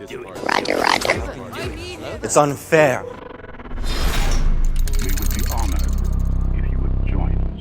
Do it. Roger, roger. It's unfair. We would be honored if you would join us.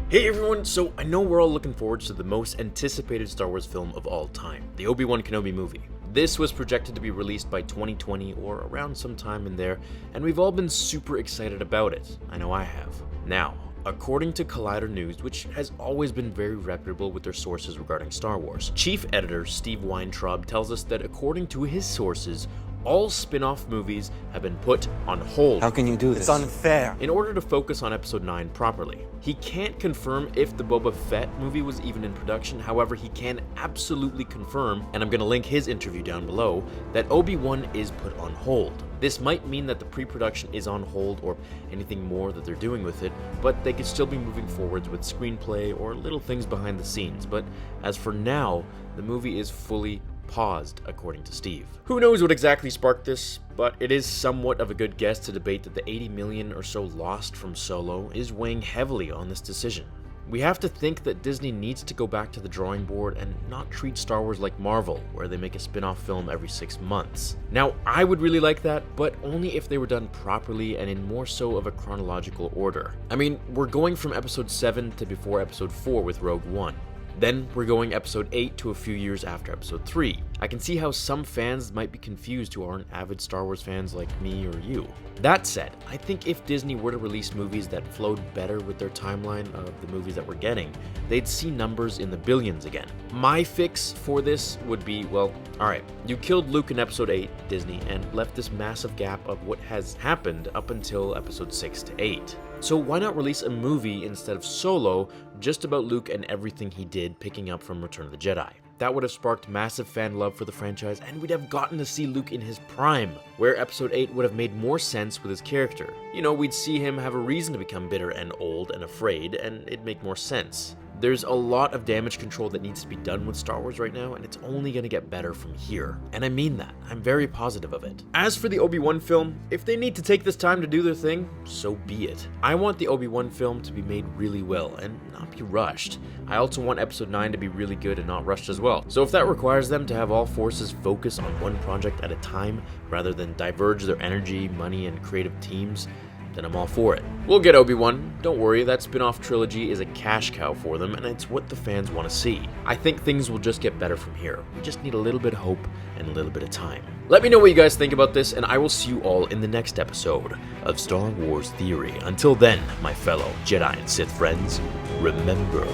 Hey everyone, so I know we're all looking forward to the most anticipated Star Wars film of all time, the Obi-Wan Kenobi movie. This was projected to be released by 2020 or around some time in there, and we've all been super excited about it. I know I have. Now, according to Collider News, which has always been very reputable with their sources regarding Star Wars, Chief Editor Steve Weintraub tells us that according to his sources, all spin-off movies have been put on hold. How can you do this? It's unfair. In order to focus on Episode 9 properly. He can't confirm if the Boba Fett movie was even in production, however he can absolutely confirm, and I'm gonna link his interview down below, that Obi-Wan is put on hold. This might mean that the pre-production is on hold or anything more that they're doing with it, but they could still be moving forwards with screenplay or little things behind the scenes, but as for now, the movie is fully paused, according to Steve. Who knows what exactly sparked this, but it is somewhat of a good guess to debate that the 80 million or so lost from Solo is weighing heavily on this decision. We have to think that Disney needs to go back to the drawing board and not treat Star Wars like Marvel, where they make a spin-off film every 6 months. Now, I would really like that, but only if they were done properly and in more so of a chronological order. I mean, we're going from Episode 7 to before Episode 4 with Rogue One. Then we're going Episode 8 to a few years after Episode 3. I can see how some fans might be confused who aren't avid Star Wars fans like me or you. That said, I think if Disney were to release movies that flowed better with their timeline of the movies that we're getting, they'd see numbers in the billions again. My fix for this would be, well, alright, you killed Luke in Episode 8, Disney, and left this massive gap of what has happened up until Episode 6 to 8. So why not release a movie instead of Solo, just about Luke and everything he did, picking up from Return of the Jedi? That would have sparked massive fan love for the franchise, and we'd have gotten to see Luke in his prime, where Episode 8 would have made more sense with his character. You know, we'd see him have a reason to become bitter and old and afraid, and it'd make more sense. There's a lot of damage control that needs to be done with Star Wars right now, and it's only gonna get better from here. And I mean that. I'm very positive of it. As for the Obi-Wan film, if they need to take this time to do their thing, so be it. I want the Obi-Wan film to be made really well and not be rushed. I also want Episode 9 to be really good and not rushed as well. So if that requires them to have all forces focus on one project at a time, rather than diverge their energy, money, and creative teams, then I'm all for it. We'll get Obi-Wan, don't worry, that spin-off trilogy is a cash cow for them, and it's what the fans want to see. I think things will just get better from here. We just need a little bit of hope and a little bit of time. Let me know what you guys think about this, and I will see you all in the next episode of Star Wars Theory. Until then, my fellow Jedi and Sith friends, remember,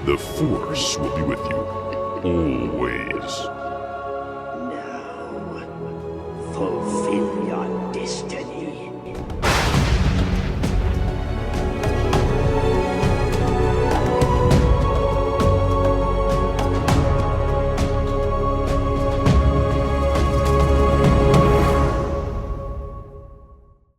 The Force will be with you always. Now, fulfill your destiny.